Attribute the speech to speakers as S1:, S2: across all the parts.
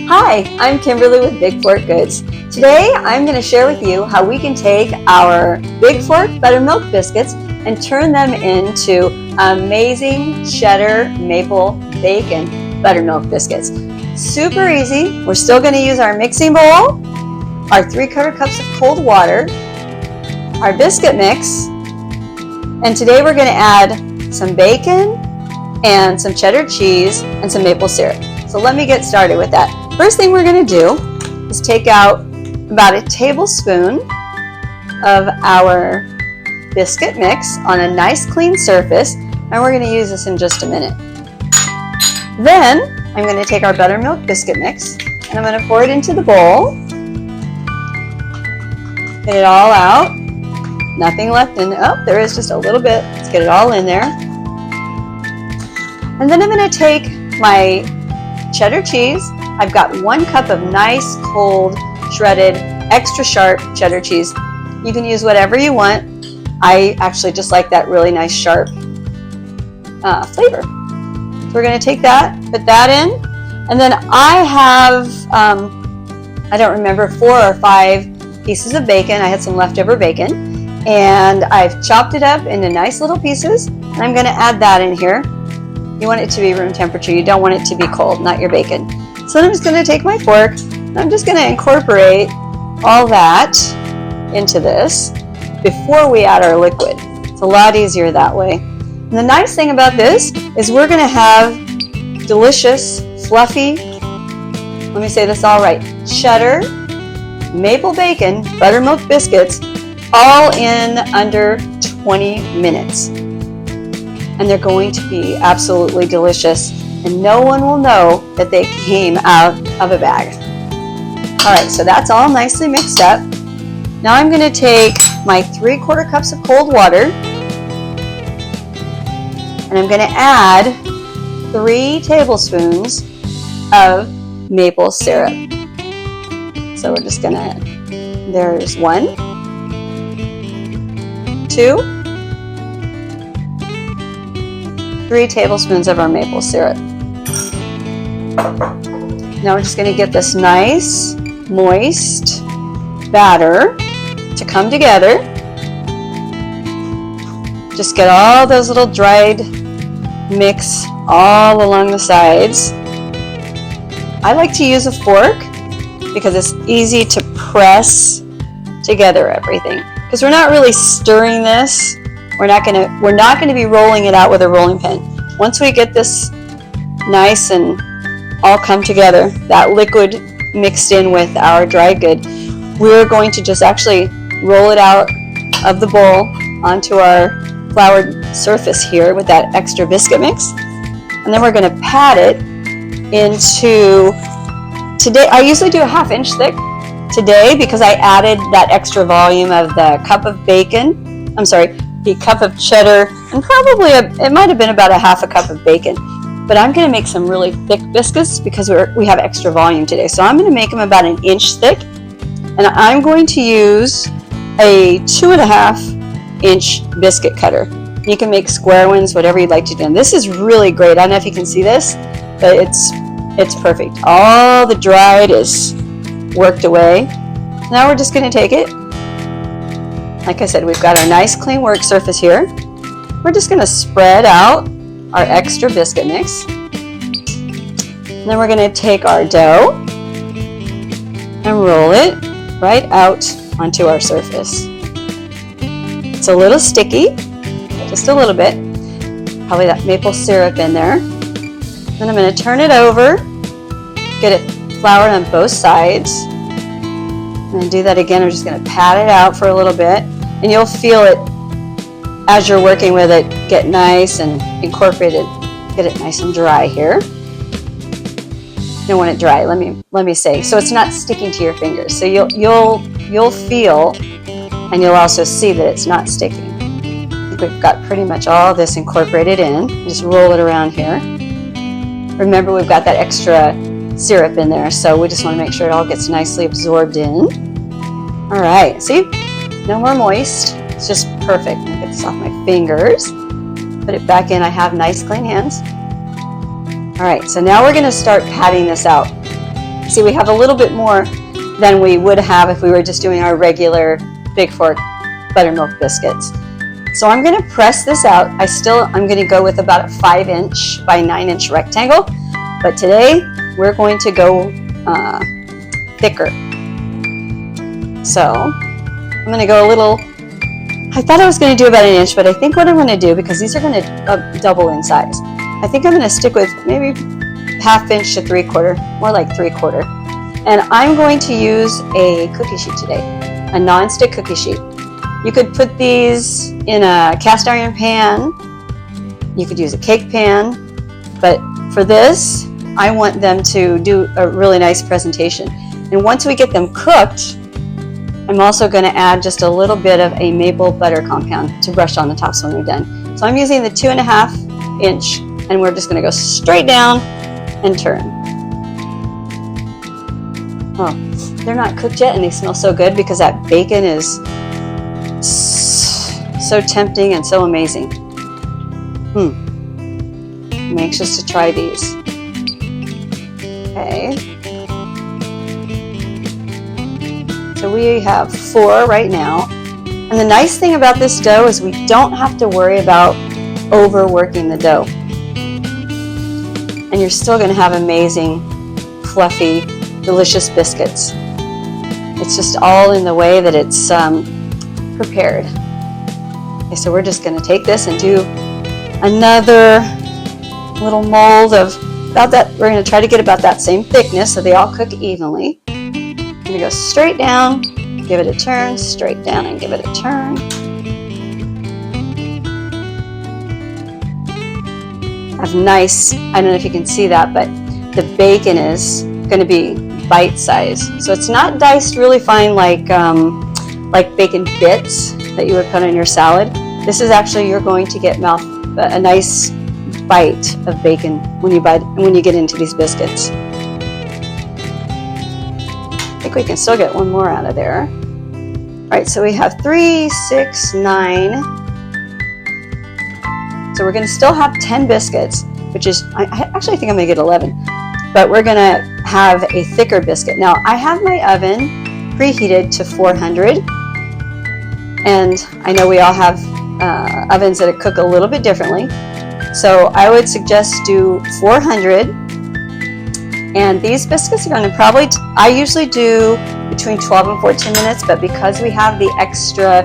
S1: Hi, I'm Kimberly with Bigfork Goods. Today I'm going to share with you how we can take our Bigfork Buttermilk Biscuits and turn them into amazing cheddar maple bacon buttermilk biscuits. Super easy. We're still going to use our mixing bowl, our 3/4 cups of cold water, our biscuit mix, and today we're going to add some bacon and some cheddar cheese and some maple syrup. So let me get started with that. First thing we're going to do is take out about a tablespoon of our biscuit mix on a nice clean surface, and we're going to use this in just a minute. Then I'm going to take our buttermilk biscuit mix and I'm going to pour it into the bowl. Get it all out. Nothing left in. Oh, there is just a little bit. Let's get it all in there. And then I'm going to take my cheddar cheese. I've got 1 cup of nice, cold, shredded, extra sharp cheddar cheese. You can use whatever you want. I actually just like that really nice, sharp flavor. So we're going to take that, put that in, and then I have, I don't remember, 4 or 5 pieces of bacon. I had some leftover bacon, and I've chopped it up into nice little pieces, and I'm going to add that in here. You want it to be room temperature. You don't want it to be cold, not your bacon. So I'm just going to take my fork, and I'm just going to incorporate all that into this before we add our liquid. It's a lot easier that way. And the nice thing about this is we're going to have delicious, fluffy, let me say this all right, cheddar, maple bacon, buttermilk biscuits, all in under 20 minutes. And they're going to be absolutely delicious, and no one will know that they came out of a bag. All right, so that's all nicely mixed up. Now I'm going to take my 3/4 cups of cold water, and I'm going to add 3 tablespoons of maple syrup. So we're just going to, there's 1, 2, 3 tablespoons of our maple syrup. Now we're just going to get this nice, moist batter to come together. Just get all those little dried mix all along the sides. I like to use a fork because it's easy to press together everything, because we're not really stirring this. We're not going to be rolling it out with a rolling pin. Once we get this nice and all come together, that liquid mixed in with our dry good, we're going to just actually roll it out of the bowl onto our floured surface here with that extra biscuit mix. And then we're going to pat it into, today I usually do a 1/2 inch thick. Today, because I added that extra volume of the cup of bacon, the cup of cheddar, and probably it might have been about a 1/2 cup of bacon. But I'm going to make some really thick biscuits because we have extra volume today. So I'm going to make them about 1 inch thick, and I'm going to use a 2.5 inch biscuit cutter. You can make square ones, whatever you'd like to do. And this is really great. I don't know if you can see this, but it's perfect. All the dried is worked away. Now we're just going to take it. Like I said, we've got our nice clean work surface here. We're just going to spread out our extra biscuit mix. And then we're going to take our dough and roll it right out onto our surface. It's a little sticky, just a little bit. Probably that maple syrup in there. Then I'm going to turn it over, get it floured on both sides. I'm going to do that again. I'm just going to pat it out for a little bit. And you'll feel it as you're working with it get nice and incorporated. Get it nice and dry here. You don't want it dry. Let me say, so it's not sticking to your fingers. So you'll feel, and you'll also see that it's not sticking. I think we've got pretty much all this incorporated in. Just roll it around here. Remember, we've got that extra syrup in there, so we just want to make sure it all gets nicely absorbed in. All right, see? No more moist. It's just perfect. Let me get this off my fingers. Put it back in. I have nice clean hands. All right, so now we're going to start patting this out. See, we have a little bit more than we would have if we were just doing our regular Bigfork Buttermilk Biscuits. So I'm going to press this out. I'm going to go with about a 5" by 9" rectangle, but today we're going to go thicker. So I'm going to go a little, I thought I was going to do about 1 inch, but I think what I'm going to do, because these are going to double in size, I think I'm going to stick with maybe 1/2 inch to 3/4, more like 3/4. And I'm going to use a cookie sheet today, a non-stick cookie sheet. You could put these in a cast iron pan. You could use a cake pan, but for this, I want them to do a really nice presentation. And once we get them cooked, I'm also going to add just a little bit of a maple butter compound to brush on the tops when they're done. So I'm using the 2.5 inch, and we're just going to go straight down and turn. Oh, they're not cooked yet, and they smell so good because that bacon is so tempting and so amazing. I'm anxious to try these. Okay. So we have 4 right now. And the nice thing about this dough is we don't have to worry about overworking the dough. And you're still going to have amazing, fluffy, delicious biscuits. It's just all in the way that it's prepared. Okay, so we're just going to take this and do another little mold of about that. We're going to try to get about that same thickness so they all cook evenly. I'm going to go straight down, give it a turn, straight down and give it a turn. I have nice, I don't know if you can see that, but the bacon is going to be bite size. So it's not diced really fine like bacon bits that you would put on your salad. This is actually, you're going to get a nice bite of bacon when you get into these biscuits. I think we can still get one more out of there. All right, so we have 3, 6, 9. So we're going to still have 10 biscuits, which is, I actually think I'm going to get 11. But we're going to have a thicker biscuit. Now, I have my oven preheated to 400. And I know we all have ovens that cook a little bit differently. So I would suggest do 400. And these biscuits are going to probably, I usually do between 12 and 14 minutes, but because we have the extra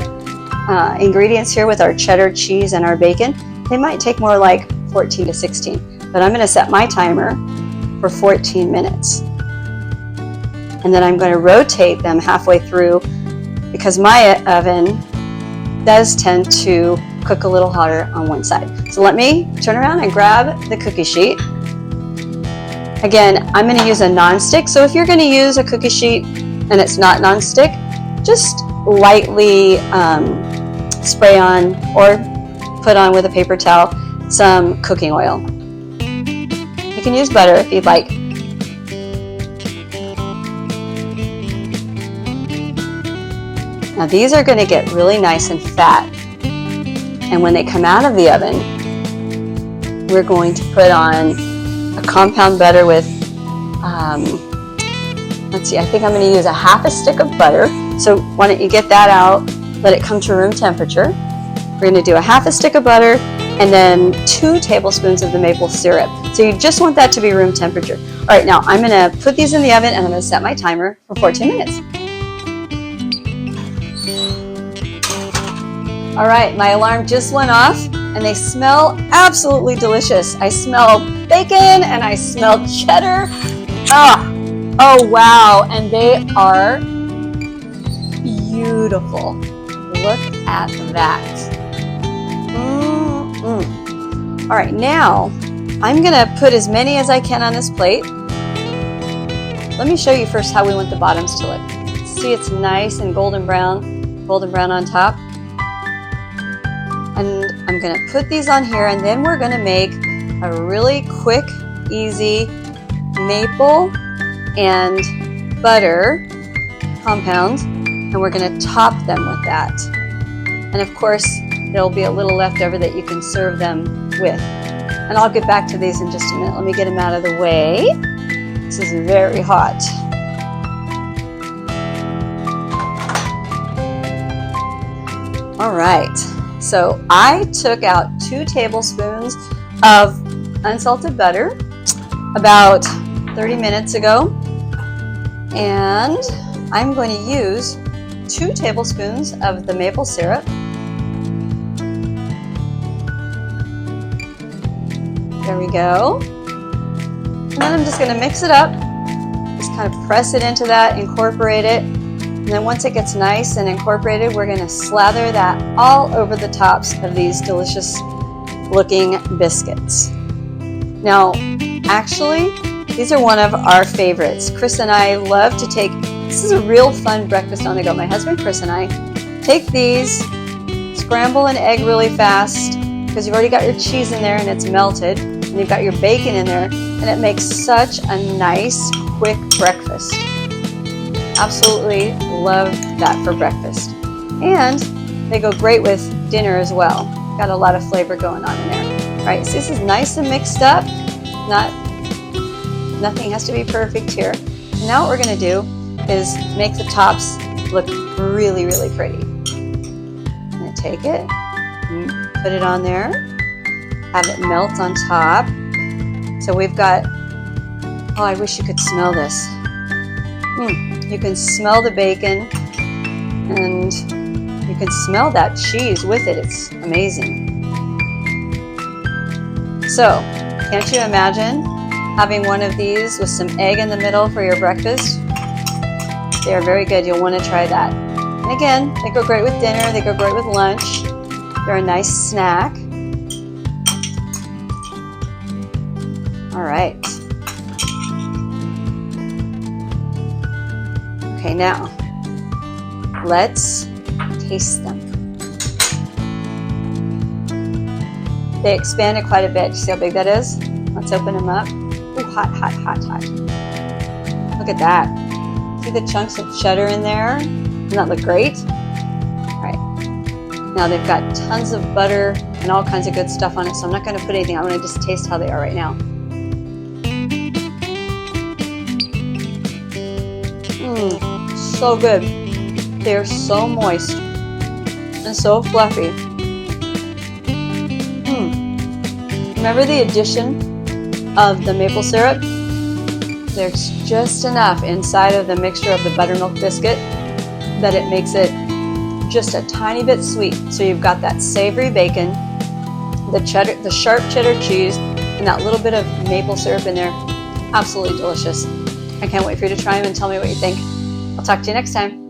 S1: ingredients here with our cheddar cheese and our bacon, they might take more like 14 to 16. But I'm going to set my timer for 14 minutes. And then I'm going to rotate them halfway through because my oven does tend to cook a little hotter on one side. So let me turn around and grab the cookie sheet. Again, I'm going to use a non-stick. So if you're going to use a cookie sheet and it's not non-stick, just lightly spray on or put on with a paper towel some cooking oil. You can use butter if you'd like. Now these are going to get really nice and fat. And when they come out of the oven, we're going to put on a compound butter with, let's see, I think I'm going to use a half a stick of butter. So why don't you get that out, let it come to room temperature. We're going to do a half a stick of butter and then 2 tablespoons of the maple syrup. So you just want that to be room temperature. All right, now I'm going to put these in the oven and I'm going to set my timer for 14 minutes. All right, my alarm just went off and they smell absolutely delicious. I smell bacon and I smell cheddar. Oh wow, and they are beautiful. Look at that. All right, now I'm gonna put as many as I can on this plate. Let me show you first how we want the bottoms to look. See, it's nice and golden brown on top. And I'm going to put these on here, and then we're going to make a really quick, easy maple and butter compound, and we're going to top them with that. And of course, there'll be a little left over that you can serve them with. And I'll get back to these in just a minute. Let me get them out of the way. This is very hot. All right, so I took out 2 tablespoons of unsalted butter about 30 minutes ago, and I'm going to use 2 tablespoons of the maple syrup. There we go. And then I'm just going to mix it up, just kind of press it into that, incorporate it, and then once it gets nice and incorporated, we're going to slather that all over the tops of these delicious looking biscuits. Now, actually, these are one of our favorites. Chris and I love to take, this is a real fun breakfast on the go. My husband Chris and I take these, scramble an egg really fast, because you've already got your cheese in there and it's melted, and you've got your bacon in there, and it makes such a nice, quick breakfast. Absolutely love that for breakfast. And they go great with dinner as well. Got a lot of flavor going on in there. All right, so this is nice and mixed up. Nothing has to be perfect here. Now what we're going to do is make the tops look really, really pretty. I'm going to take it, put it on there, have it melt on top. So we've got, oh, I wish you could smell this. You can smell the bacon, and you can smell that cheese with it. It's amazing. So, can't you imagine having one of these with some egg in the middle for your breakfast? They are very good. You'll want to try that. And again, they go great with dinner. They go great with lunch. They're a nice snack. All right. Okay, now let's taste them. They expanded quite a bit. See how big that is? Let's open them up. Ooh, hot, hot, hot, hot. Look at that. See the chunks of cheddar in there? Doesn't that look great? All right. Now they've got tons of butter and all kinds of good stuff on it, so I'm not going to put anything. I'm going to just taste how they are right now. So good. They're so moist and so fluffy. Remember the addition of the maple syrup? There's just enough inside of the mixture of the buttermilk biscuit that it makes it just a tiny bit sweet. So you've got that savory bacon, the sharp cheddar cheese, and that little bit of maple syrup in there. Absolutely delicious. I can't wait for you to try them and tell me what you think. I'll talk to you next time.